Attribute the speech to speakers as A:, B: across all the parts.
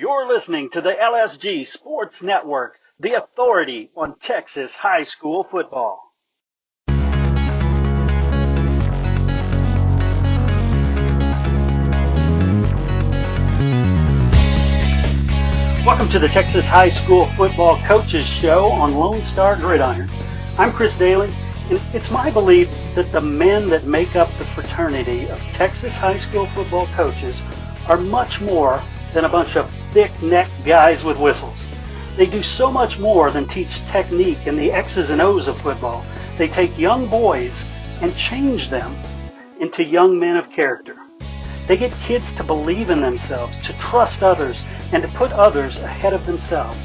A: You're listening to the LSG Sports Network, the authority on Texas high school football. Welcome to the Texas High School Football Coaches Show on Lone Star Gridiron. I'm Chris Daly, and it's my belief that the men that make up the fraternity of Texas high school football coaches are much more than a bunch of thick-necked guys with whistles. They do so much more than teach technique and the X's and O's of football. They take young boys and change them into young men of character. They get kids to believe in themselves, to trust others, and to put others ahead of themselves.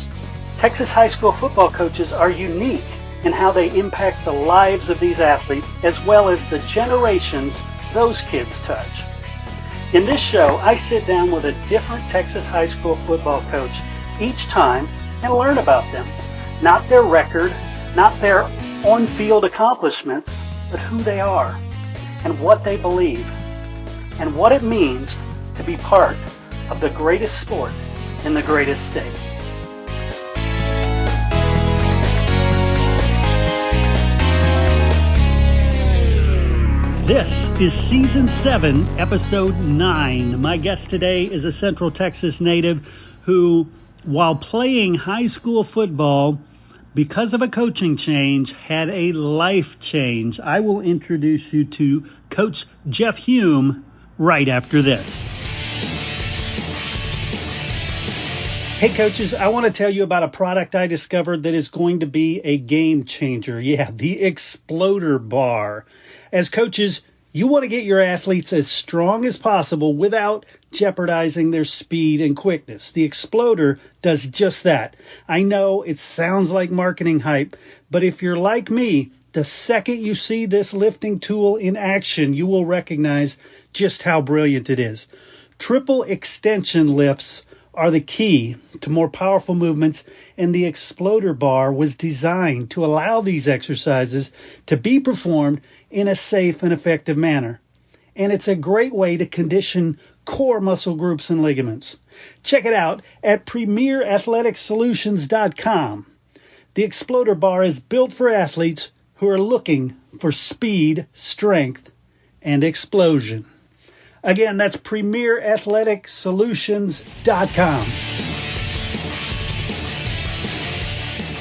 A: Texas high school football coaches are unique in how they impact the lives of these athletes as well as the generations those kids touch. In this show, I sit down with a different Texas high school football coach each time and learn about them. Not their record, not their on-field accomplishments, but who they are and what they believe and what it means to be part of the greatest sport in the greatest state. This is Season 7, Episode 9. My guest today is a Central Texas native who, while playing high school football, because of a coaching change, had a life change. I will introduce you to Coach Jeff Hulme right after this. Hey, coaches, I want to tell you about a product I discovered that is going to be a game changer. Yeah, the Exploder Bar. As coaches, you want to get your athletes as strong as possible without jeopardizing their speed and quickness. The Exploder does just that. I know it sounds like marketing hype, but if you're like me, the second you see this lifting tool in action, you will recognize just how brilliant it is. Triple extension lifts are the key to more powerful movements, and the Exploder Bar was designed to allow these exercises to be performed in a safe and effective manner. And it's a great way to condition core muscle groups and ligaments. Check it out at PremierAthleticSolutions.com. The Exploder Bar is built for athletes who are looking for speed, strength, and explosion. Again, that's PremierAthleticSolutions.com.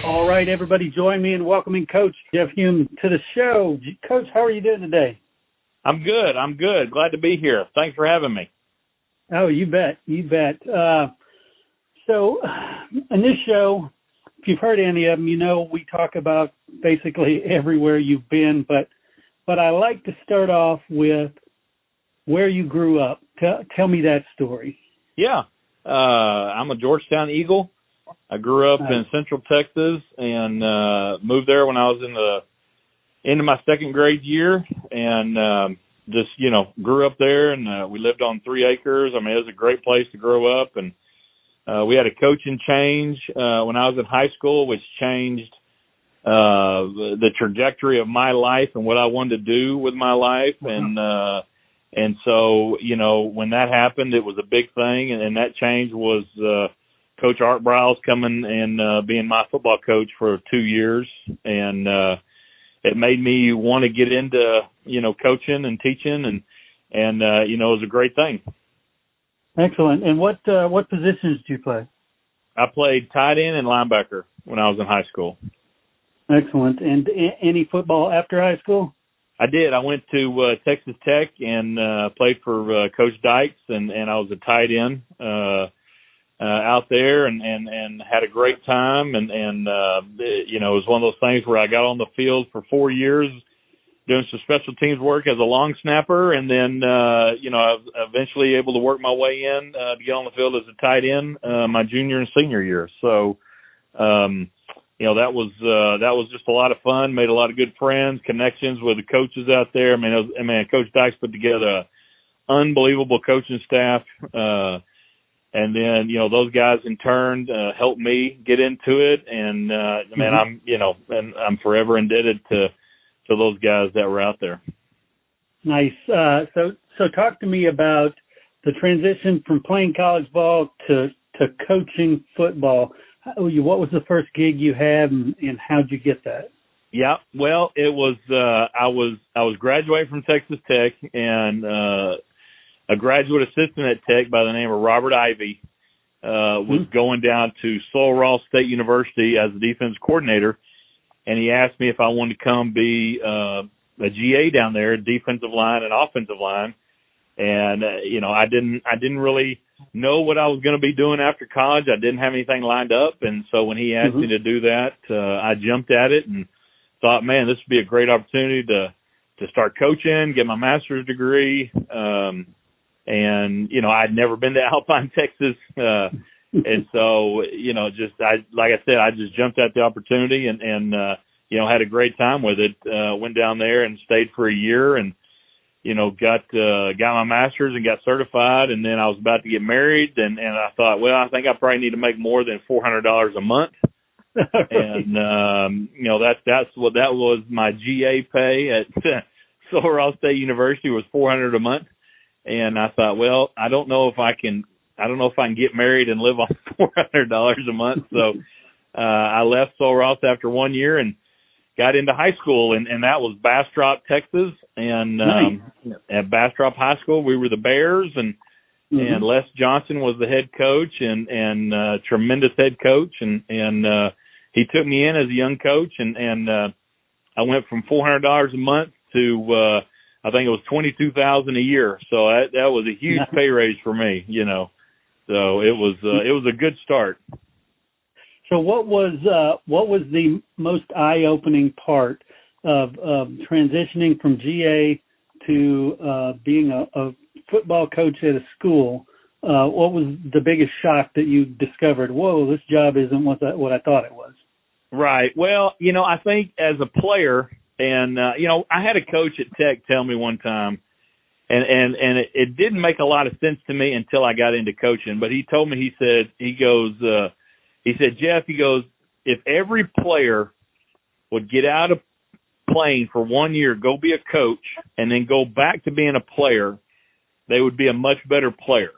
A: All right, everybody, join me in welcoming Coach Jeff Hulme to the show. Coach, how are you doing today?
B: I'm good. Glad to be here. Thanks for having me.
A: Oh, you bet. So in this show, if you've heard any of them, you know we talk about basically everywhere you've been, but I like to start off with where you grew up. Tell me that story.
B: Yeah. I'm a Georgetown Eagle. I grew up in Central Texas and moved there when I was in the end of my second grade year, and just, grew up there, and we lived on 3 acres. I mean, it was a great place to grow up, and we had a coaching change when I was in high school, which changed the trajectory of my life and what I wanted to do with my life. And so, when that happened, it was a big thing. And that change was Coach Art Briles coming and being my football coach for 2 years. And it made me want to get into, coaching and teaching. And it was a great thing.
A: Excellent. And what positions did you play?
B: I played tight end and linebacker when I was in high school. Excellent.
A: And any football after high school?
B: I did. I went to Texas Tech and played for Coach Dykes, and I was a tight end out there and had a great time. And it was one of those things where I got on the field for 4 years doing some special teams work as a long snapper, and then, I was eventually able to work my way in to get on the field as a tight end my junior and senior year. So, that was just a lot of fun. Made a lot of good friends, connections with the coaches out there. Coach Dykes put together an unbelievable coaching staff, and then those guys in turn helped me get into it. And I'm forever indebted to those guys that were out there.
A: Nice. So talk to me about the transition from playing college ball to to coaching football. What was the first gig you had, and how'd you get that?
B: Yeah, well, it was I was graduating from Texas Tech, and a graduate assistant at Tech by the name of Robert Ivy was going down to Sul Ross State University as a defense coordinator, and he asked me if I wanted to come be a GA down there, defensive line and offensive line. And I didn't really know what I was going to be doing after college. I didn't have anything lined up, and so when he asked me to do that, I jumped at it and thought, man, this would be a great opportunity to start coaching, get my master's degree. And I'd never been to Alpine, Texas, and so like I said, I just jumped at the opportunity and had a great time with it. Went down there and stayed for a year and got my master's and got certified, and then I was about to get married, and I thought, well, I think I probably need to make more than $400 a month. And that was my GA pay at Sul Ross State University was $400 a month. And I thought, well, I don't know if I can get married and live on $400 a month. So I left Sul Ross after 1 year and got into high school, and that was Bastrop, Texas. And at Bastrop High School, we were the Bears, and Les Johnson was the head coach, and tremendous head coach, and he took me in as a young coach, and I went from $400 a month to I think it was $22,000 a year. So that was a huge pay raise for me, So it was a good start.
A: So what was the most eye-opening part of transitioning from GA to being a football coach at a school? What was the biggest shock that you discovered? Whoa, this job isn't what I thought it was. Right.
B: Well, I think as a player, and I had a coach at Tech tell me one time, and it didn't make a lot of sense to me until I got into coaching. But he told me, he said, Jeff, if every player would get out of playing for 1 year, go be a coach, and then go back to being a player, they would be a much better player.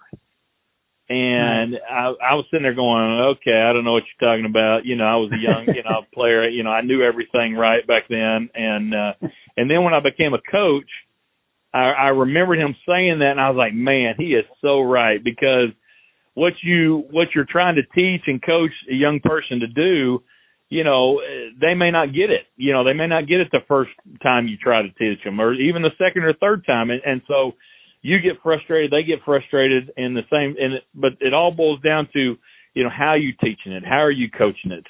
B: And I was sitting there going, okay, I don't know what you're talking about. I was a young, player. I knew everything right back then. And then when I became a coach, I remembered him saying that, and I was like, man, he is so right, because what you're trying to teach and coach a young person to do, they may not get it. They may not get it the first time you try to teach them, or even the second or third time. And so you get frustrated, they get frustrated, but it all boils down to, how are you teaching it? How are you coaching it?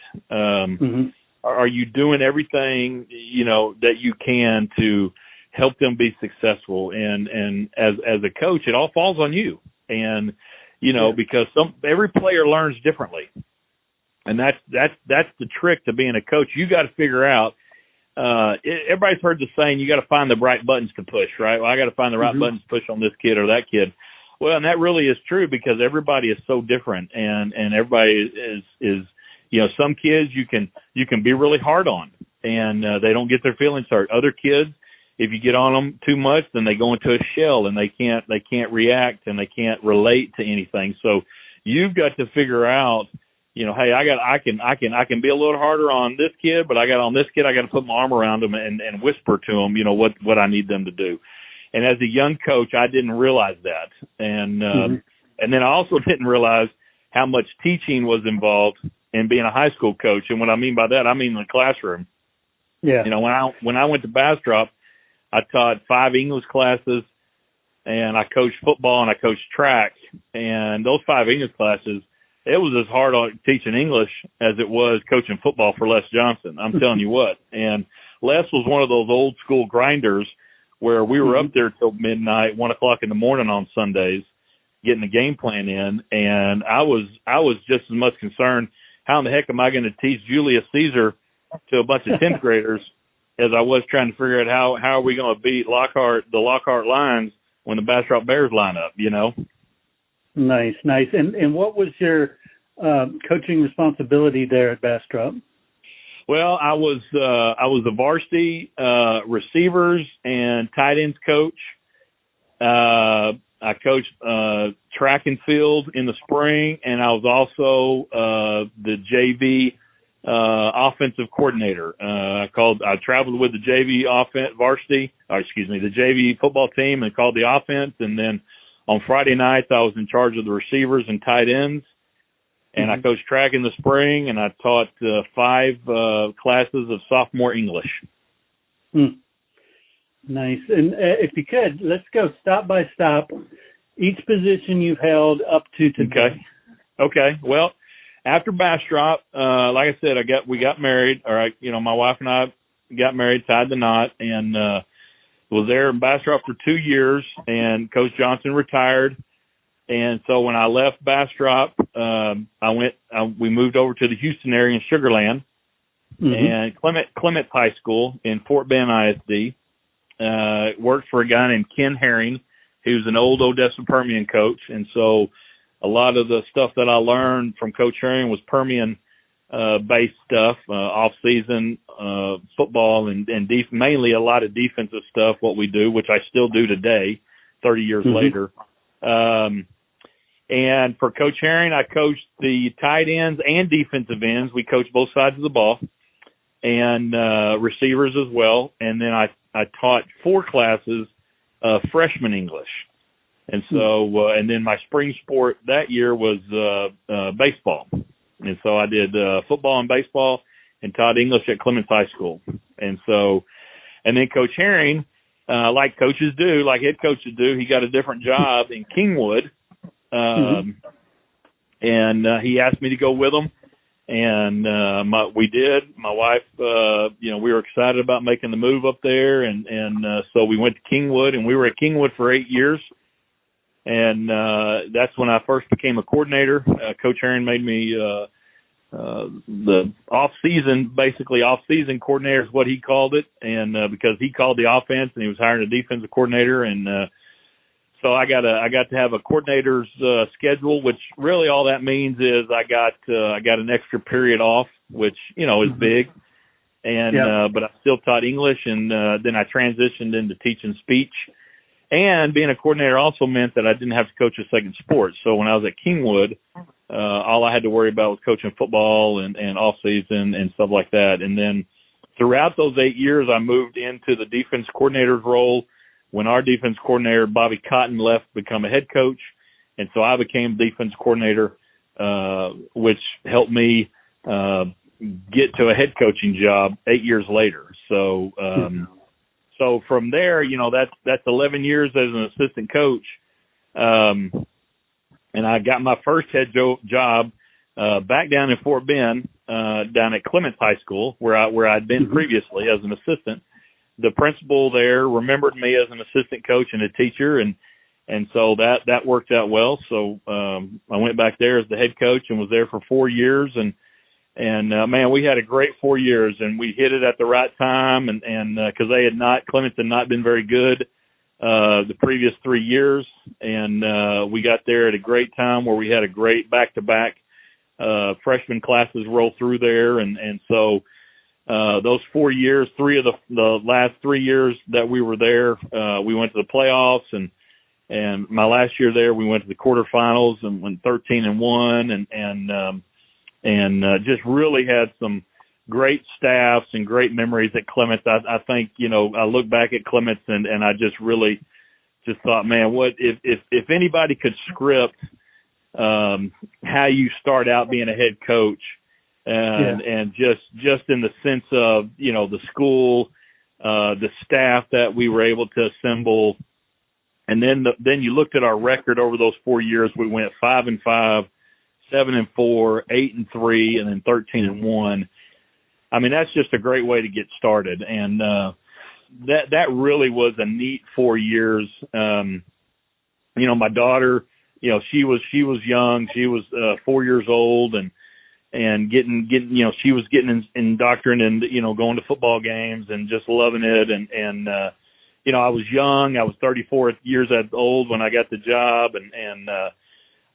B: Are you doing everything, that you can to help them be successful? And as a coach, it all falls on you. And, because every player learns differently. And that's the trick to being a coach. You got to figure out, everybody's heard the saying, you got to find the right buttons to push, right? Well, I got to find the right buttons to push on this kid or that kid. Well, and that really is true, because everybody is so different, and everybody is some kids you can be really hard on, and they don't get their feelings hurt. Other kids, if you get on them too much, then they go into a shell and they can't react and they can't relate to anything. So you've got to figure out, hey, I can be a little harder on this kid, but I got to put my arm around them and whisper to them, what I need them to do. And as a young coach, I didn't realize that. And then I also didn't realize how much teaching was involved in being a high school coach. And what I mean by that, I mean in the classroom. Yeah. When I went to Bastrop, I taught 5 English classes, and I coached football and I coached track. And those 5 English classes, it was as hard on teaching English as it was coaching football for Les Johnson. I'm telling you what. And Les was one of those old school grinders where we were up there till midnight, 1 o'clock in the morning on Sundays, getting the game plan in. And I was just as much concerned, how in the heck am I going to teach Julius Caesar to a bunch of 10th graders, as I was trying to figure out how are we going to beat the Lockhart Lions when the Bastrop Bears line up, Nice. And what was your coaching responsibility there at Bastrop? Well, I was the varsity receivers and tight ends coach. I coached track and field in the spring, and I was also the JV offensive coordinator. I traveled with the JV the JV football team and called the offense. And then on Friday nights, I was in charge of the receivers and tight ends. And I coached track in the spring, and I taught 5 classes of sophomore English.
A: Nice. And if you could, let's go stop by stop, each position you've held up to today.
B: Okay. Well, after Bastrop, like I said, we got married. All right, my wife and I got married, tied the knot, and was there in Bastrop for 2 years. And Coach Johnson retired, and so when I left Bastrop, we moved over to the Houston area in Sugar Land, and Clements High School in Fort Bend ISD. Worked for a guy named Ken Herring, who's an old Odessa Permian coach, and so a lot of the stuff that I learned from Coach Herring was Permian based stuff, off-season football and mainly a lot of defensive stuff, what we do, which I still do today, 30 years later. And for Coach Herring, I coached the tight ends and defensive ends. We coached both sides of the ball, and receivers as well. And then I taught 4 classes of freshman English. And so, and then my spring sport that year was baseball. And so I did football and baseball and taught English at Clements High School. And so, and then Coach Herring, like coaches do, like head coaches do, he got a different job in Kingwood. And he asked me to go with him. And we did. My wife, we were excited about making the move up there. And so we went to Kingwood, and we were at Kingwood for 8 years. And that's when I first became a coordinator. Coach Herring made me the off-season coordinator is what he called it, and because he called the offense and he was hiring a defensive coordinator, and so I got to have a coordinator's schedule, which really all that means is I got an extra period off, which is big, and but I still taught English, and then I transitioned into teaching speech. And being a coordinator also meant that I didn't have to coach a second sport. So when I was at Kingwood, all I had to worry about was coaching football and off season and stuff like that. And then throughout those 8 years, I moved into the defense coordinator's role when our defense coordinator, Bobby Cotton, left to become a head coach. And so I became defense coordinator, which helped me get to a head coaching job 8 years later. So, so from there, that's 11 years as an assistant coach. And I got my first head job back down in Fort Bend, down at Clements High School, where I'd been previously as an assistant. The principal there remembered me as an assistant coach and a teacher, and so that worked out well. So I went back there as the head coach and was there for 4 years, and man, we had a great 4 years, and we hit it at the right time, and because Clements had not been very good the previous 3 years, and we got there at a great time where we had a great back-to-back freshman classes roll through there, and so those 4 years, the last 3 years that we were there, we went to the playoffs, and my last year there, we went to the quarterfinals and went 13-1, and just really had some great staffs and great memories at Clements. I think, I look back at Clements and I just really just thought, man, what if anybody could script how you start out being a head coach and just in the sense of, the school, the staff that we were able to assemble. And then you looked at our record over those 4 years. We went 5-5, 7-4, 8-3, and then 13-1. I mean, that's just a great way to get started. And that really was a neat 4 years. My daughter, she was young. She was 4 years old and getting she was getting indoctrinated and going to football games and just loving it. And I was young. I was 34 years old when I got the job, and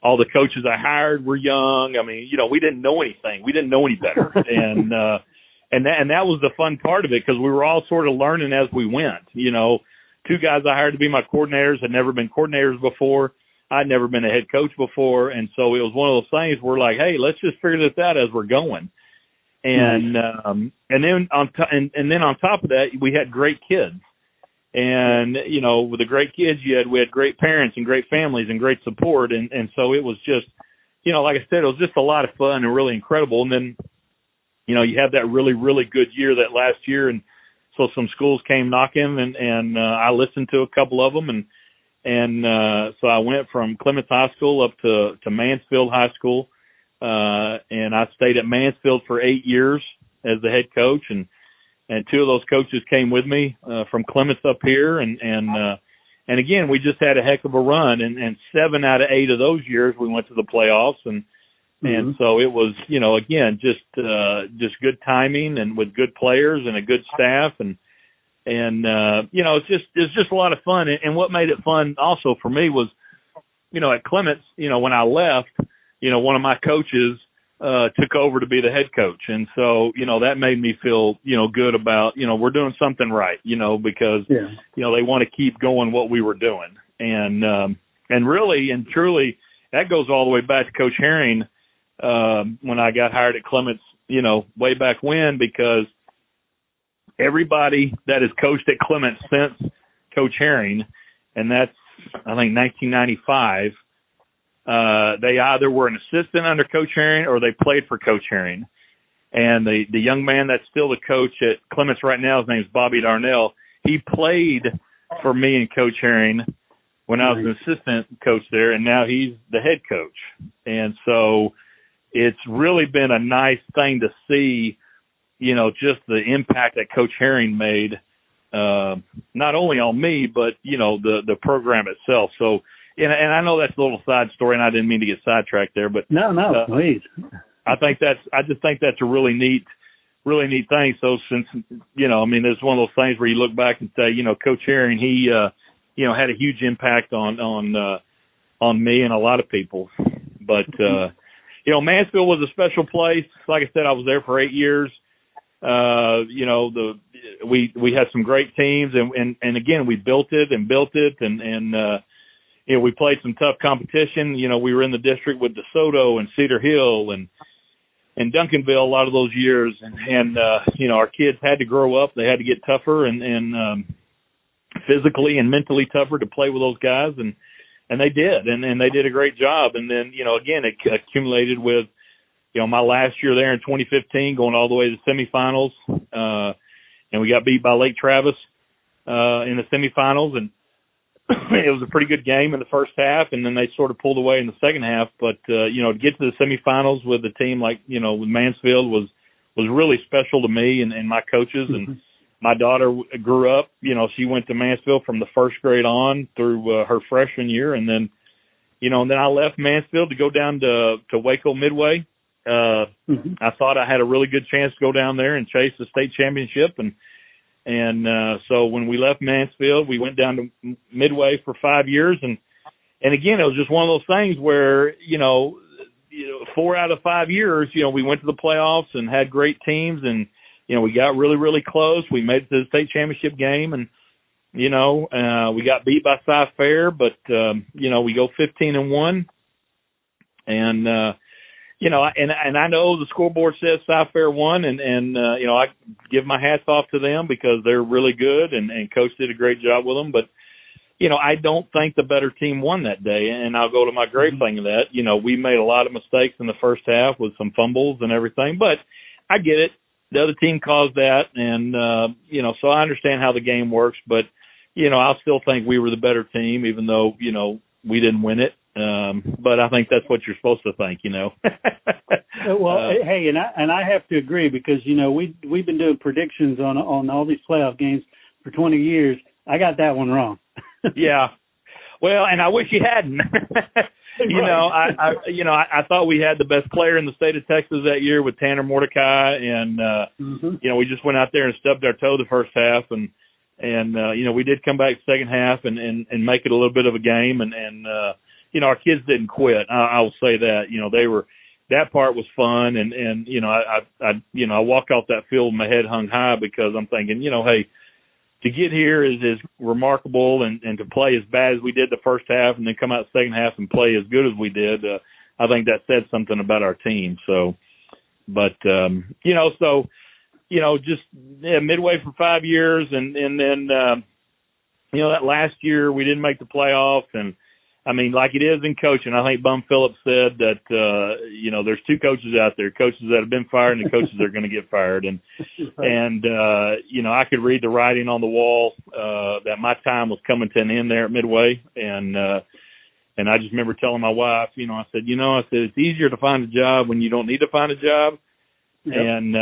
B: all the coaches I hired were young. I mean, we didn't know anything. We didn't know any better. And that was the fun part of it, because we were all sort of learning as we went. two guys I hired to be my coordinators had never been coordinators before. I'd never been a head coach before. And so it was one of those things where like, hey, let's just figure this out as we're going. And, then on top of that, we had great kids. And, with the great kids we had great parents and great families and great support. And so it was just, like I said, it was just a lot of fun and really incredible. And then, you have that really, really good year that last year. And so some schools came knocking and I listened to a couple of them. And so I went from Clements High School up to Mansfield High School. And I stayed at Mansfield for 8 years as the head coach. And two of those coaches came with me, from Clements up here. And again, we just had a heck of a run and 7 out of 8 of those years we went to the playoffs. And so it was, again, just good timing and with good players and a good staff. And it's just a lot of fun. And what made it fun also for me was, at Clements, when I left, one of my coaches, took over to be the head coach. And so, that made me feel, good about, we're doing something right, because, they want to keep going what we were doing. And really and truly, that goes all the way back to Coach Herring, when I got hired at Clements, way back when, because everybody that has coached at Clements since Coach Herring, and that's, I think, 1995, they either were an assistant under Coach Herring or they played for Coach Herring. And the young man that's still the coach at Clements right now, his name is Bobby Darnell. He played for me and Coach Herring when I was an assistant coach there, and now he's the head coach. And so it's really been a nice thing to see, just the impact that Coach Herring made, not only on me, but, the program itself. So, and I know that's a little side story, and I didn't mean to get sidetracked there, but
A: no, please.
B: I just think that's a really neat thing. So since, there's one of those things where you look back and say, Coach Herring, he, had a huge impact on me and a lot of people. But, Mansfield was a special place. Like I said, I was there for 8 years. We had some great teams and again, we built it and we played some tough competition. We were in the district with DeSoto and Cedar Hill and Duncanville a lot of those years. And our kids had to grow up. They had to get tougher and physically and mentally tougher to play with those guys. And they did. And they did a great job. And then, again, it accumulated with, my last year there in 2015 going all the way to the semifinals. And we got beat by Lake Travis in the semifinals. And it was a pretty good game in the first half, and then they sort of pulled away in the second half. But, to get to the semifinals with a team like, with Mansfield was really special to me and my coaches. And my daughter grew up, she went to Mansfield from the first grade on through her freshman year. And then, and then I left Mansfield to go down to Waco Midway. I thought I had a really good chance to go down there and chase the state championship. And so when we left Mansfield, we went down to Midway for 5 years. And again, it was just one of those things where, 4 out of 5 years, we went to the playoffs and had great teams. And, we got really, really close. We made it to the state championship game. And, we got beat by Cy Fair, but, we go 15-1. And, and I know the scoreboard says Cy Fair won, and I give my hats off to them because they're really good, and Coach did a great job with them. But, I don't think the better team won that day, and I'll go to my grave thing of that. We made a lot of mistakes in the first half with some fumbles and everything, but I get it. The other team caused that, and, so I understand how the game works, but, I still think we were the better team, even though, we didn't win it. But I think that's what you're supposed to think,
A: Well, hey, and I have to agree because, we've been doing predictions on all these playoff games for 20 years. I got that one wrong.
B: Yeah. Well, and I wish you hadn't. I thought we had the best player in the state of Texas that year with Tanner Mordecai, and we just went out there and stubbed our toe the first half, and we did come back second half and make it a little bit of a game, and our kids didn't quit. I will say that. That part was fun, and I walked off that field with my head hung high because I'm thinking, hey, to get here is remarkable, and to play as bad as we did the first half and then come out the second half and play as good as we did, I think that said something about our team. So, but, just Midway for 5 years, and then, that last year we didn't make the playoffs, and I mean, like it is in coaching, I think Bum Phillips said that, there's two coaches out there, coaches that have been fired and the coaches that are going to get fired. And, I could read the writing on the wall, that my time was coming to an end there at Midway. And I just remember telling my wife, I said, it's easier to find a job when you don't need to find a job. Yep. And,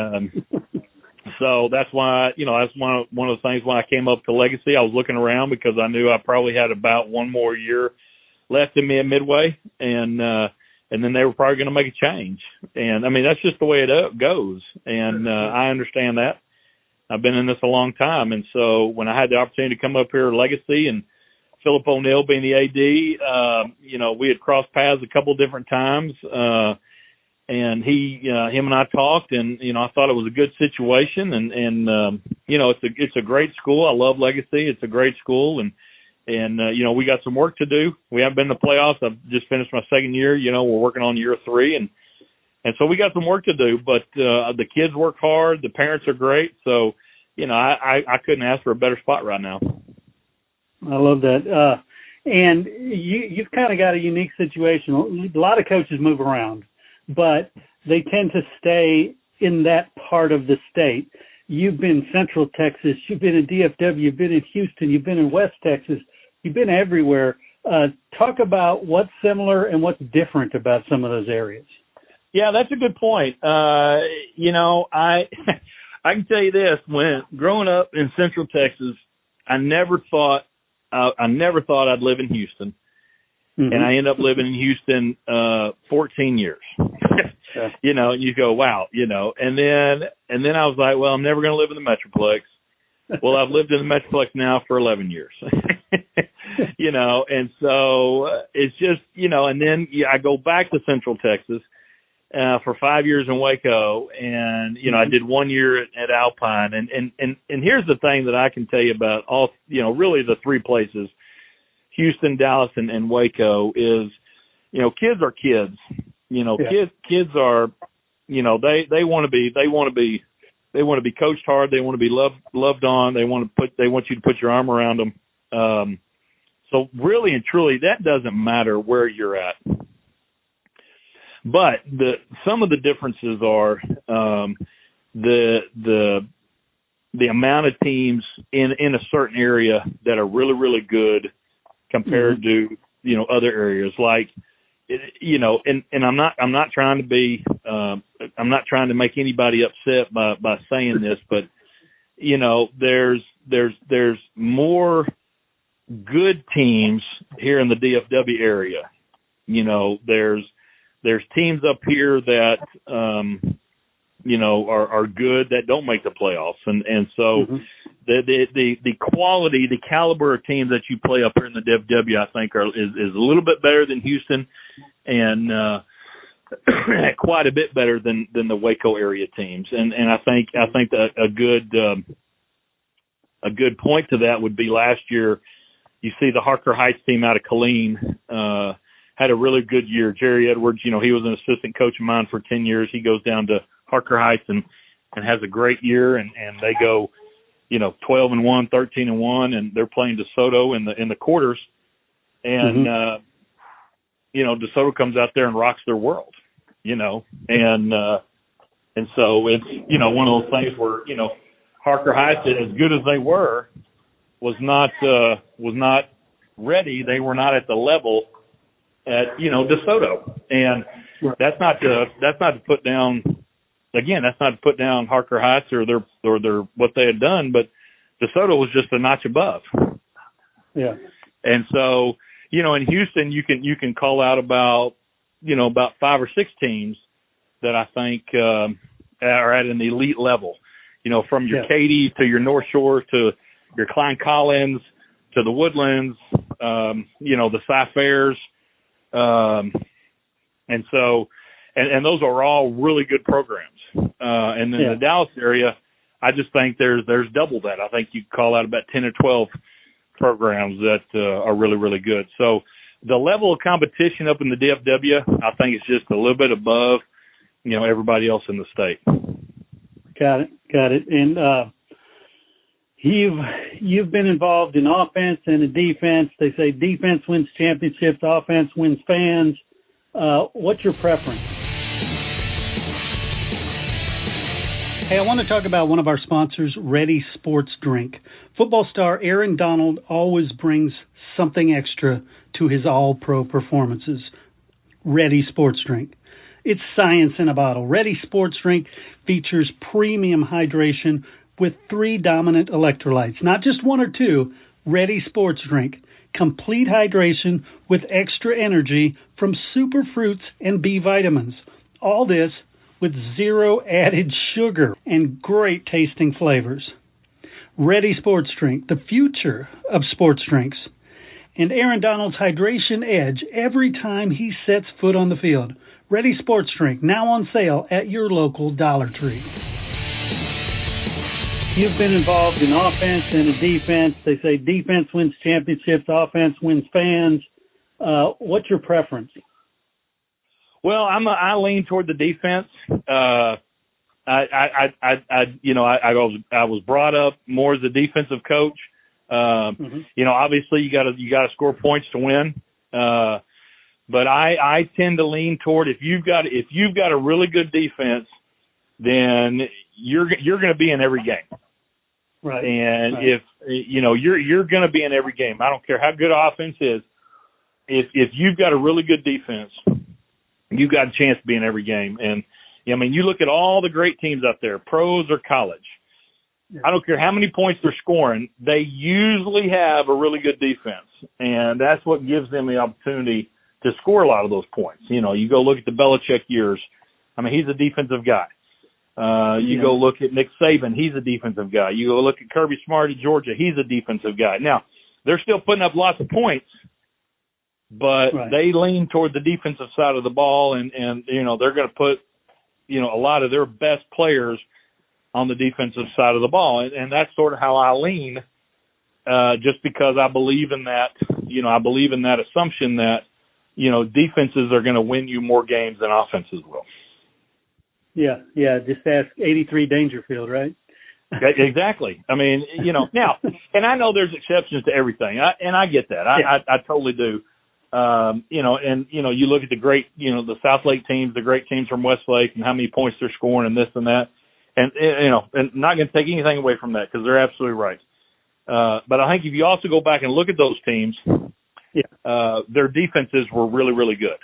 B: so that's why, that's one of the things when I came up to Legacy, I was looking around because I knew I probably had about one more year left in me at Midway, and then they were probably going to make a change. And I mean, that's just the way it goes. And I understand that. I've been in this a long time. And so when I had the opportunity to come up here at Legacy, and Philip O'Neill being the AD, we had crossed paths a couple different times. And him and I talked, and, I thought it was a good situation. And it's a great school. I love Legacy. It's a great school. And we got some work to do. We haven't been in the playoffs. I've just finished my second year. We're working on year 3. And so we got some work to do. But the kids work hard. The parents are great. So, I couldn't ask for a better spot right now.
A: I love that. And you've kind of got a unique situation. A lot of coaches move around, but they tend to stay in that part of the state. You've been Central Texas, you've been in DFW, you've been in Houston, you've been in West Texas, you've been everywhere. Talk about what's similar and what's different about some of those areas.
B: Yeah, that's a good point. I can tell you this: when growing up in Central Texas, I never thought I'd live in Houston. Mm-hmm. And I ended up living in Houston 14 years. Yeah. You go, wow, and then I was like, well, I'm never going to live in the Metroplex. Well, I've lived in the Metroplex now for 11 years. And so it's just, and then I go back to Central Texas for 5 years in Waco, and I did 1 year at Alpine, and here's the thing that I can tell you about all, really the three places, Houston, Dallas, and Waco, is, kids are kids. Kids are, they want to be coached hard. They want to be loved on. They want you to put your arm around them. So really and truly, that doesn't matter where you're at. But some of the differences are the amount of teams in a certain area that are really, really good compared to other areas, like and I'm not trying to be I'm not trying to make anybody upset by saying this, but there's more good teams here in the DFW area. There's teams up here that are good that don't make the playoffs, and so the quality, the caliber of teams that you play up here in the DFW, I think is a little bit better than Houston, and quite a bit better than the Waco area teams. And I think that a good point to that would be last year. You see the Harker Heights team out of Killeen had a really good year. Jerry Edwards, he was an assistant coach of mine for 10 years. He goes down to Harker Heights and has a great year, and they go 12-1, 13-1, and they're playing DeSoto in the quarters, and DeSoto comes out there and rocks their world, and so it's one of those things where Harker Heights, as good as they were, was not ready. They were not at the level at DeSoto, and that's not to put down. Again, that's not to put down Harker Heights or their what they had done, but DeSoto was just a notch above.
A: Yeah.
B: And so, in Houston, you can call out about 5 or 6 teams that I think are at an elite level. From your Katy to your North Shore to your Klein Collins to the Woodlands, the Cy-Fairs, and so. And those are all really good programs. And then the Dallas area, I just think there's double that. I think you call out about 10 or 12 programs that are really, really good. So the level of competition up in the DFW, I think it's just a little bit above, everybody else in the state.
A: Got it. And you've been involved in offense and in defense. They say defense wins championships, offense wins fans. What's your preference? Hey, I want to talk about one of our sponsors, Ready Sports Drink. Football star Aaron Donald always brings something extra to his all-pro performances. Ready Sports Drink. It's science in a bottle. Ready Sports Drink features premium hydration with 3 dominant electrolytes, not just 1 or 2. Ready Sports Drink. Complete hydration with extra energy from super fruits and B vitamins. All this with 0 added sugar and great tasting flavors. Ready Sports Drink, the future of sports drinks. And Aaron Donald's hydration edge every time he sets foot on the field. Ready Sports Drink, now on sale at your local Dollar Tree. You've been involved in offense and in defense. They say defense wins championships, offense wins fans. What's your preference?
B: Well, I lean toward the defense. I was brought up more as a defensive coach. Obviously you got to score points to win. But I tend to lean toward if you've got a really good defense, then you're going to be in every game.
A: Right.
B: And if you're going to be in every game. I don't care how good offense is. If you've got a really good defense, you've got a chance to be in every game. And, you look at all the great teams out there, pros or college. Yeah. I don't care how many points they're scoring. They usually have a really good defense. And that's what gives them the opportunity to score a lot of those points. You go look at the Belichick years. He's a defensive guy. You go look at Nick Saban. He's a defensive guy. You go look at Kirby Smart at Georgia. He's a defensive guy. Now, they're still putting up lots of points, but they lean toward the defensive side of the ball, and they're going to put, a lot of their best players on the defensive side of the ball. And that's sort of how I lean, just because I believe in that, I believe in that assumption that, defenses are going to win you more games than offenses will. Yeah.
A: Just ask 83 Dangerfield, right?
B: Exactly. Now, and I know there's exceptions to everything, and I get that. I totally do. You look at the great, the South Lake teams, the great teams from Westlake, and how many points they're scoring and this and that. And, and not going to take anything away from that because they're absolutely right. But I think if you also go back and look at those teams, their defenses were really, really good.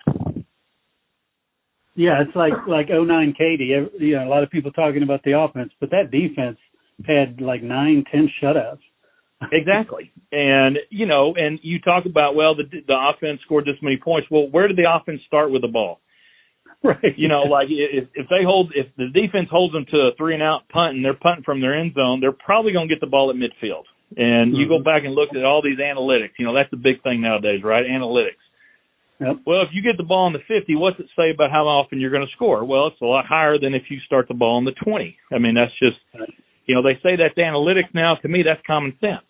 A: Yeah, it's like 09 Katy. A lot of people talking about the offense, but that defense had like 9-10 shutouts.
B: Exactly. And, and you talk about, the offense scored this many points. Well, where did the offense start with the ball?
A: Right.
B: Like if the defense holds them to a 3-and-out punt and they're punting from their end zone, they're probably going to get the ball at midfield. And you go back and look at all these analytics. That's the big thing nowadays, right? Analytics.
A: Yep.
B: Well, if you get the ball on the 50, what's it say about how often you're going to score? Well, it's a lot higher than if you start the ball on the 20. That's just, they say that's analytics now. To me, that's common sense.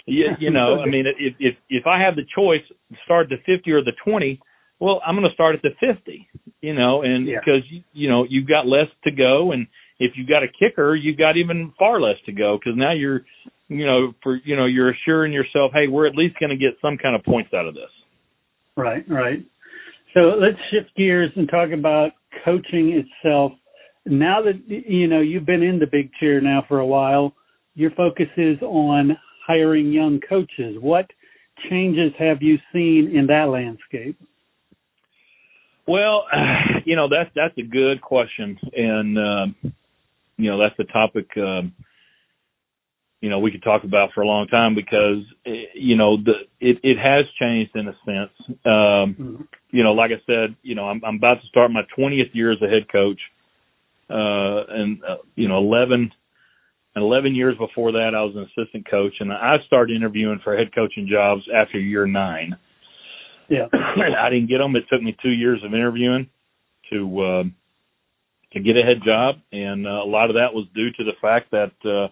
B: If I have the choice to start at the 50 or the 20, well, I'm going to start at the 50, because, you've got less to go. And if you've got a kicker, you've got even far less to go because now you're assuring yourself, hey, we're at least going to get some kind of points out of this.
A: Right. So let's shift gears and talk about coaching itself. Now that, you've been in the big chair now for a while, your focus is on hiring young coaches. What changes have you seen in that landscape?
B: Well, that's a good question. And, that's a topic, we could talk about for a long time because, it has changed in a sense. Like I said, I'm about to start my 20th year as a head coach. 11 years before that, I was an assistant coach, and I started interviewing for head coaching jobs after year 9. Yeah. I didn't get them. It took me 2 years of interviewing to get a head job, and a lot of that was due to the fact that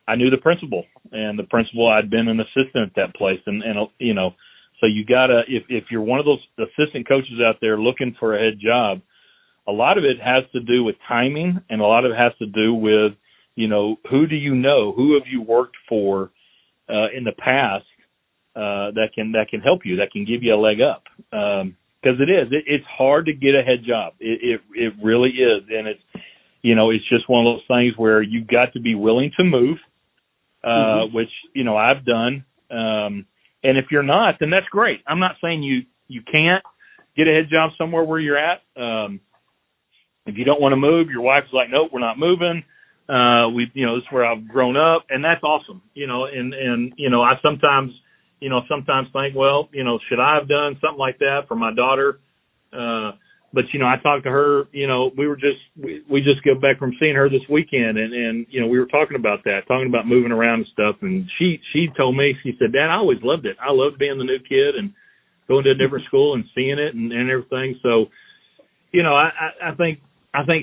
B: I knew the principal, and the principal, I'd been an assistant at that place, and you know, so you gotta, if you're one of those assistant coaches out there looking for a head job, a lot of it has to do with timing, and a lot of it has to do with, you know, who do you know, who have you worked for in the past that can help you, that can give you a leg up, because it's hard to get a head job. It really is, and it's, you know, it's just one of those things where you've got to be willing to move. Which, you know, I've done. And if you're not, then that's great. I'm not saying you can't get a head job somewhere where you're at. If you don't want to move, your wife's like, nope, we're not moving. You know, this is where I've grown up, and that's awesome. You know, and, you know, I sometimes think, well, you know, should I have done something like that for my daughter? But, you know, I talked to her, you know, we just got back from seeing her this weekend, and, you know, we were talking about moving around and stuff. And she told me, she said, Dad, I always loved it. I loved being the new kid and going to a different school and seeing it and everything. So, you know, I think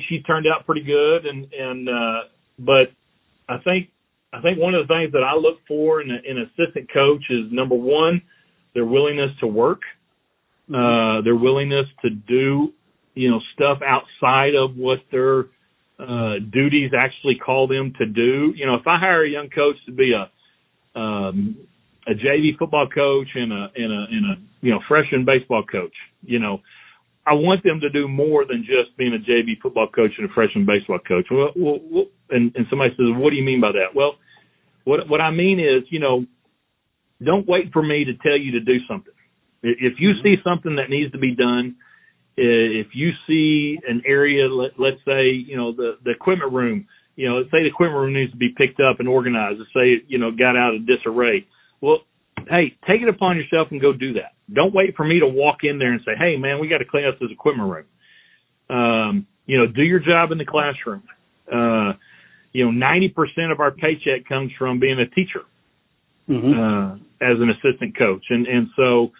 B: she turned out pretty good. But I think one of the things that I look for in an assistant coach is, number one, their willingness to work, their willingness to do, you know, stuff outside of what their duties actually call them to do. You know, if I hire a young coach to be a JV football coach and a you know, freshman baseball coach, you know, I want them to do more than just being a JV football coach and a freshman baseball coach. Well, and somebody says, what do you mean by that? Well, what I mean is, you know, don't wait for me to tell you to do something. If you see something that needs to be done, if you see an area, let's say, you know, the equipment room, you know, let's say the equipment room needs to be picked up and organized. Let's say, you know, got out of disarray. Well, hey, take it upon yourself and go do that. Don't wait for me to walk in there and say, hey, man, we got to clean up this equipment room. You know, do your job in the classroom. You know, 90% of our paycheck comes from being a teacher as an assistant coach. And so,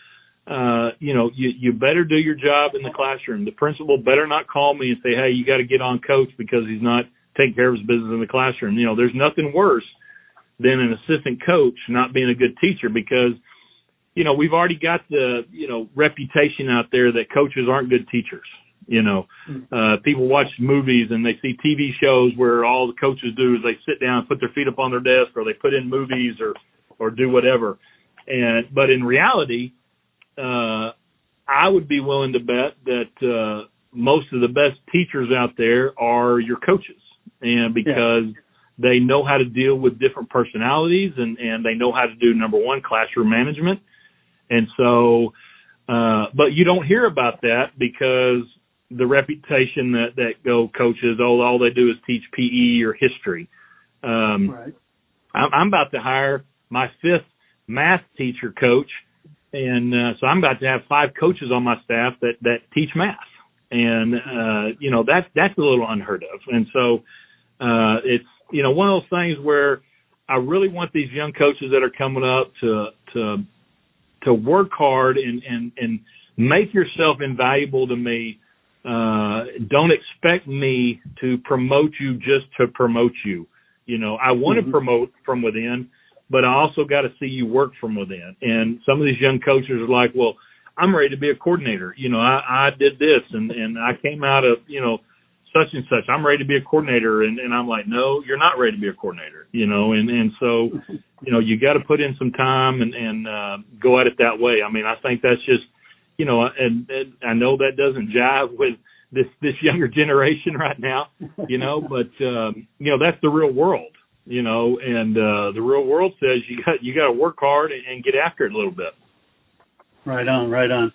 B: you know, you better do your job in the classroom. The principal better not call me and say, hey, you got to get on coach because he's not taking care of his business in the classroom. You know, there's nothing worse than an assistant coach not being a good teacher, because, you know, we've already got the, you know, reputation out there that coaches aren't good teachers. You know, people watch movies and they see TV shows where all the coaches do is they sit down, put their feet up on their desk, or they put in movies or do whatever. But in reality, I would be willing to bet that most of the best teachers out there are your coaches, and because they know how to deal with different personalities, and they know how to do, number one, classroom management. And so, but you don't hear about that because the reputation that go coaches, all they do is teach PE or history. Right. I'm about to hire my 5th math teacher coach. And so I'm about to have 5 coaches on my staff that teach math. And, you know, that's a little unheard of. And so it's, you know, one of those things where I really want these young coaches that are coming up to work hard and make yourself invaluable to me. Don't expect me to promote you just to promote you. You know, I want to promote from within, but I also got to see you work from within. And some of these young coaches are like, well, I'm ready to be a coordinator. You know, I did this and I came out of, you know, such and such. I'm ready to be a coordinator. And I'm like, no, you're not ready to be a coordinator, you know? And so, you know, you got to put in some time and go at it that way. I mean, I think that's just, you know, and I know that doesn't jive with this younger generation right now, you know, but, you know, that's the real world. You know, and the real world says you got to work hard and get after it a little bit.
A: Right on, right on.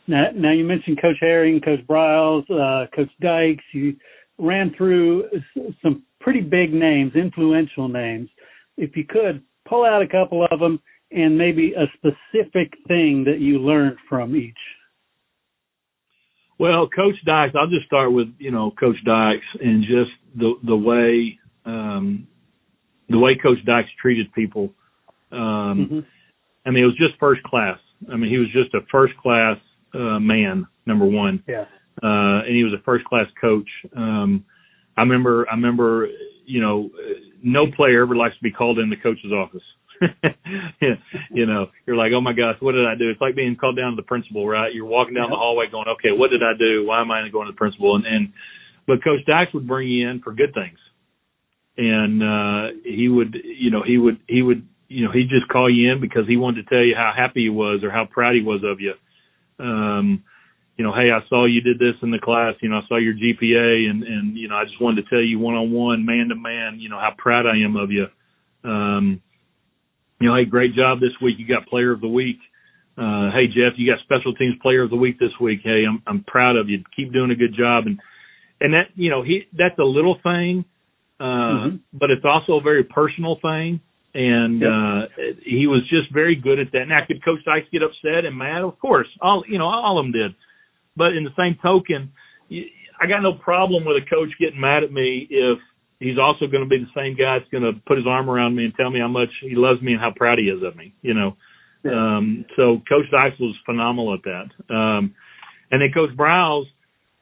A: Now you mentioned Coach Herring, Coach Briles, Coach Dykes. You ran through some pretty big names, influential names. If you could, pull out a couple of them and maybe a specific thing that you learned from each.
B: Well, Coach Dykes, I'll just start with, you know, Coach Dykes and just the way Coach Dykes treated people. I mean, it was just first class. I mean, he was just a first class man, number one.
A: Yeah.
B: and he was a first-class coach. I remember, you know, no player ever likes to be called in the coach's office. You know, you're like, oh my gosh, what did I do? It's like being called down to the principal, right? You're walking down the hallway going, okay, what did I do? Why am I going to the principal? But Coach Dykes would bring you in for good things. And, he'd just call you in because he wanted to tell you how happy he was or how proud he was of you. You know, hey, I saw you did this in the class, you know, I saw your GPA and, you know, I just wanted to tell you one-on-one, man-to-man, you know, how proud I am of you. You know, hey, great job this week. You got player of the week. Hey, Jeff, you got special teams player of the week this week. Hey, I'm proud of you. Keep doing a good job. And that, you know, that's a little thing, but it's also a very personal thing. And, he was just very good at that. Now, could Coach Dykes get upset and mad? Of course. All of them did. But in the same token, I got no problem with a coach getting mad at me if he's also going to be the same guy that's going to put his arm around me and tell me how much he loves me and how proud he is of me, you know. So Coach Dykes was phenomenal at that. And then Coach Browse,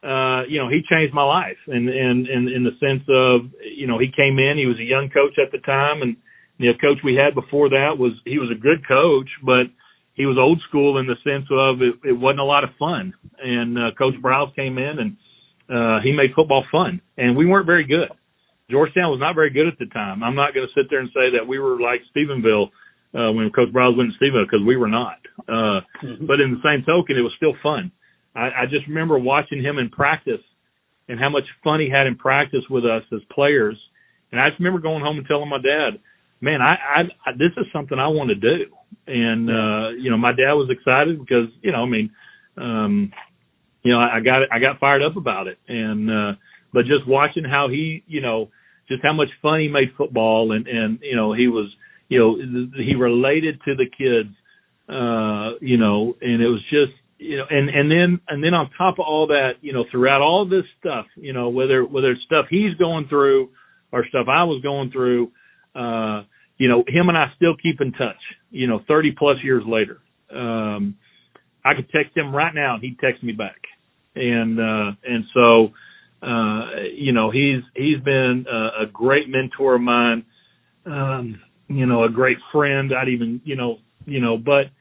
B: you know, he changed my life in the sense of, you know, he came in, he was a young coach at the time, and the coach we had before that he was a good coach, but he was old school in the sense of it wasn't a lot of fun. And Coach Browse came in and he made football fun. And we weren't very good. Georgetown was not very good at the time. I'm not going to sit there and say that we were like Stephenville when Coach Browse went to Stephenville, because we were not. But in the same token, it was still fun. I just remember watching him in practice and how much fun he had in practice with us as players. And I just remember going home and telling my dad, man, I this is something I want to do. And, you know, my dad was excited because, you know, I mean, you know, I got fired up about it. And, but just watching how he, you know, just how much fun he made football and, you know, he was, you know, he related to the kids, you know, and it was just, you know, and then on top of all that, you know, throughout all this stuff, you know, whether it's stuff he's going through or stuff I was going through, you know, him and I still keep in touch, you know, 30 plus years later. I could text him right now and he'd text me back. And so, you know, he's been a great mentor of mine, you know, a great friend. I'd even, you know, but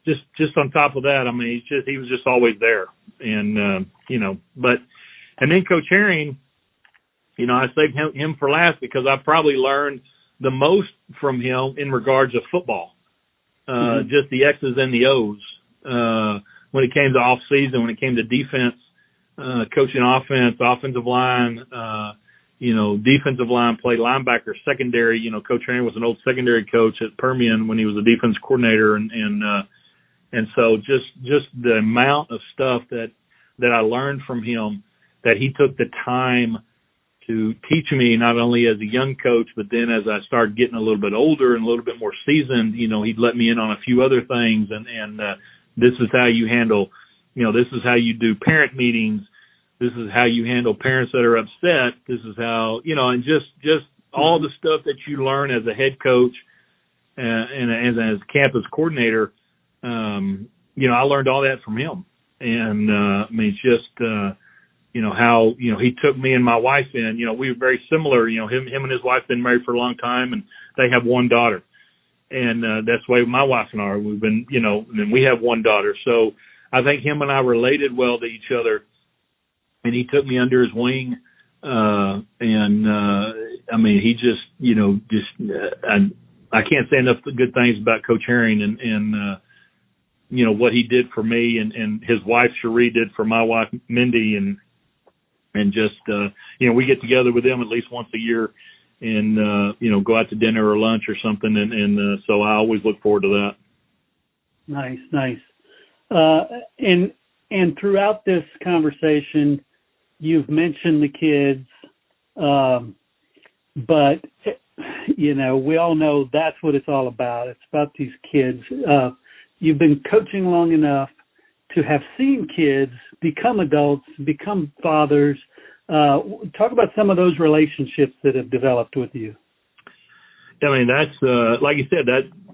B: just on top of that, I mean, he was just always there. And, you know, and then Coach Herring, you know, I saved him for last because I probably learned the most from him in regards to football, just the X's and the O's. When it came to off season, when it came to defense, coaching offense, offensive line, you know, defensive line play, linebacker, secondary. You know, Coach Herring was an old secondary coach at Permian when he was a defense coordinator, and so just the amount of stuff that I learned from him, that he took the time to teach me, not only as a young coach, but then as I started getting a little bit older and a little bit more seasoned, you know, he'd let me in on a few other things. And this is how you handle, you know, this is how you do parent meetings. This is how you handle parents that are upset. This is how, you know, and just all the stuff that you learn as a head coach and as a campus coordinator. You know, I learned all that from him. And, I mean, it's just, you know, how, you know, he took me and my wife in, you know, we were very similar, you know, him and his wife been married for a long time and they have one daughter. And, that's the way my wife and I are. We've been, you know, and we have one daughter. So I think him and I related well to each other, and he took me under his wing. I mean, he just, you know, I can't say enough good things about Coach Herring and you know, what he did for me and his wife, Cherie, did for my wife, Mindy, and just, you know, we get together with them at least once a year and, you know, go out to dinner or lunch or something. And so I always look forward to that.
A: Nice. And throughout this conversation, you've mentioned the kids, but, you know, we all know that's what it's all about. It's about these kids. You've been coaching long enough to have seen kids become adults, become fathers. Talk about some of those relationships that have developed with you.
B: I mean, that's like you said,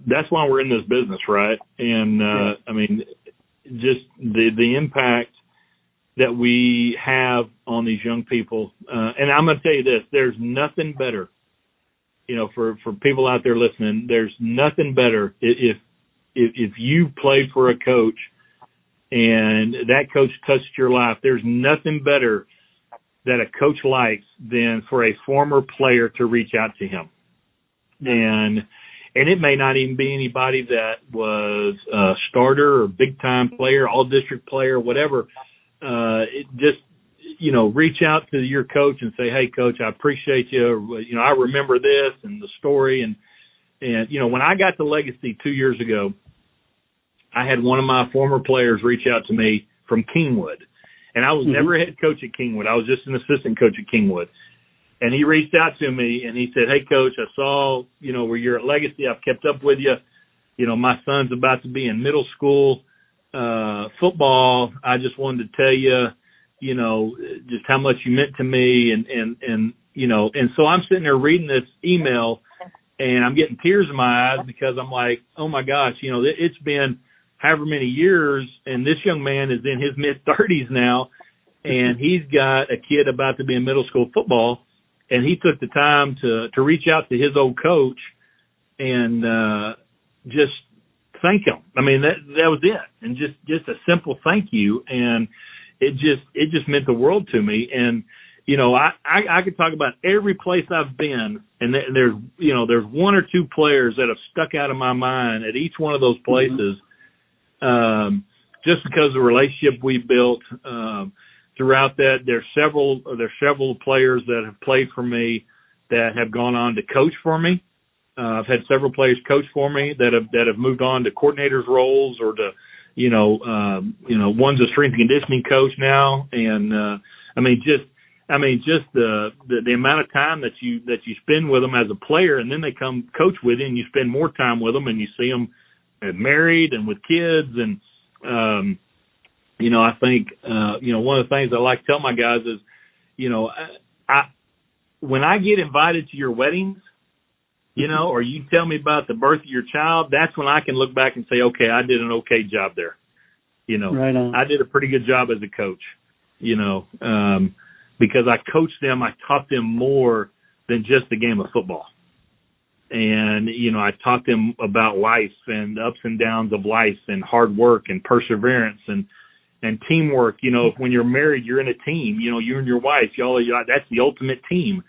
B: that's why we're in this business, right? And I mean, just the impact that we have on these young people. And I'm going to tell you this, there's nothing better, for people out there listening, there's nothing better if you played for a coach and that coach touched your life. There's nothing better that a coach likes than for a former player to reach out to him. And it may not even be anybody that was a starter or big-time player, all-district player, whatever. It just, reach out to your coach and say, hey, coach, I appreciate you. I remember this and the story. And when I got to Legacy 2 years ago, I had one of my former players reach out to me from Kingwood. And I was never a head coach at Kingwood. I was just an assistant coach at Kingwood. And he reached out to me and he said, hey, coach, I saw, where you're at Legacy. I've kept up with you. My son's about to be in middle school football. I just wanted to tell you, just how much you meant to me. And so I'm sitting there reading this email and I'm getting tears in my eyes because I'm like, oh my gosh, it's been however many years and this young man is in his mid-30s now and he's got a kid about to be in middle school football. And he took the time to reach out to his old coach and just thank him. I mean, that was it. And just a simple thank you. And it just meant the world to me. And, I could talk about every place I've been and there's one or two players that have stuck out of my mind at each one of those places just because of the relationship we built. Throughout that, there's several players that have played for me that have gone on to coach for me. I've had several players coach for me that have moved on to coordinators roles or to, one's a strength and conditioning coach now. And, just the amount of time that you spend with them as a player and then they come coach with you and you spend more time with them and you see them married and with kids and, I think, one of the things I like to tell my guys is, when I get invited to your weddings, or you tell me about the birth of your child, that's when I can look back and say, okay, I did an okay job there.
A: Right on.
B: I did a pretty good job as a coach, because I coached them. I taught them more than just the game of football. And, I taught them about life and the ups and downs of life and hard work and perseverance and teamwork. When you're married, you're in a team, you and your wife, that's the ultimate team.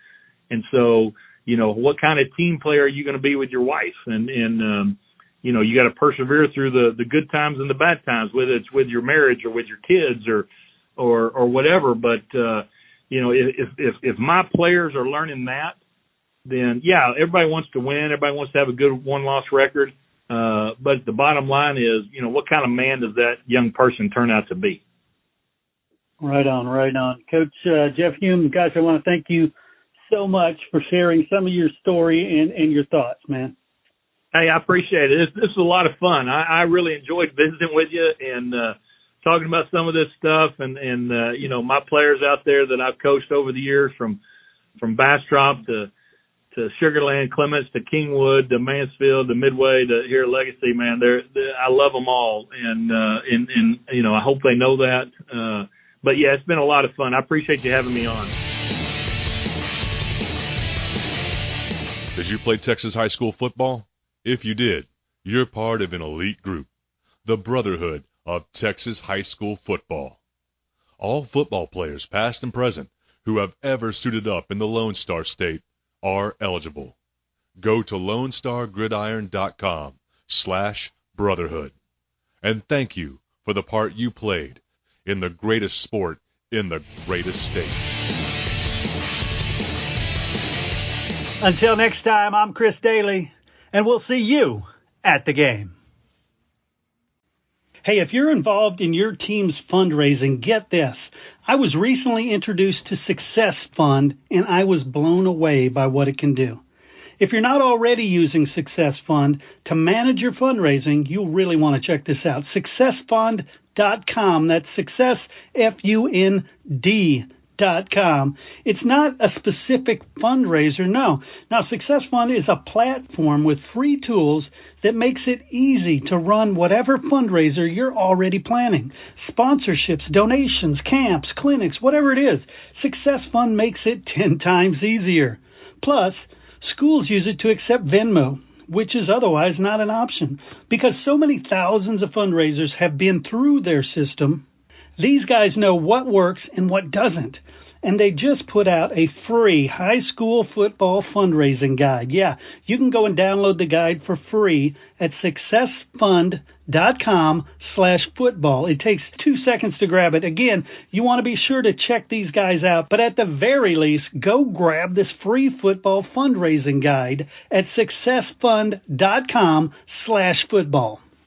B: And so, what kind of team player are you going to be with your wife? And you got to persevere through the good times and the bad times, whether it's with your marriage or with your kids or whatever. But, if my players are learning that, then yeah, everybody wants to win. Everybody wants to have a good one-loss record. But the bottom line is, what kind of man does that young person turn out to be?
A: Right on. Coach Jeff Hulme, guys, I want to thank you so much for sharing some of your story and your thoughts, man.
B: Hey, I appreciate it. This was a lot of fun. I really enjoyed visiting with you and talking about some of this stuff and my players out there that I've coached over the years from Bastrop to Sugar Land, Clements, to Kingwood, to Mansfield, to Midway, to here at Legacy, man. I love them all, and I hope they know that. But yeah, it's been a lot of fun. I appreciate you having me on.
C: Did you play Texas high school football? If you did, you're part of an elite group, the Brotherhood of Texas high school football. All football players, past and present, who have ever suited up in the Lone Star State are eligible. Go to LoneStarGridiron.com/brotherhood. And thank you for the part you played in the greatest sport in the greatest state.
A: Until next time, I'm Chris Daly, and we'll see you at the game. Hey, if you're involved in your team's fundraising, get this. I was recently introduced to Success Fund, and I was blown away by what it can do. If you're not already using Success Fund to manage your fundraising, you'll really want to check this out. SuccessFund.com. That's Success, Fund. SuccessFund.com. It's not a specific fundraiser, no. Now, Success Fund is a platform with free tools that makes it easy to run whatever fundraiser you're already planning. Sponsorships, donations, camps, clinics, whatever it is, Success Fund makes it 10 times easier. Plus, schools use it to accept Venmo, which is otherwise not an option. Because so many thousands of fundraisers have been through their system, these guys know what works and what doesn't. And they just put out a free high school football fundraising guide. Yeah, you can go and download the guide for free at successfund.com/football. It takes 2 seconds to grab it. Again, you want to be sure to check these guys out. But at the very least, go grab this free football fundraising guide at successfund.com/football.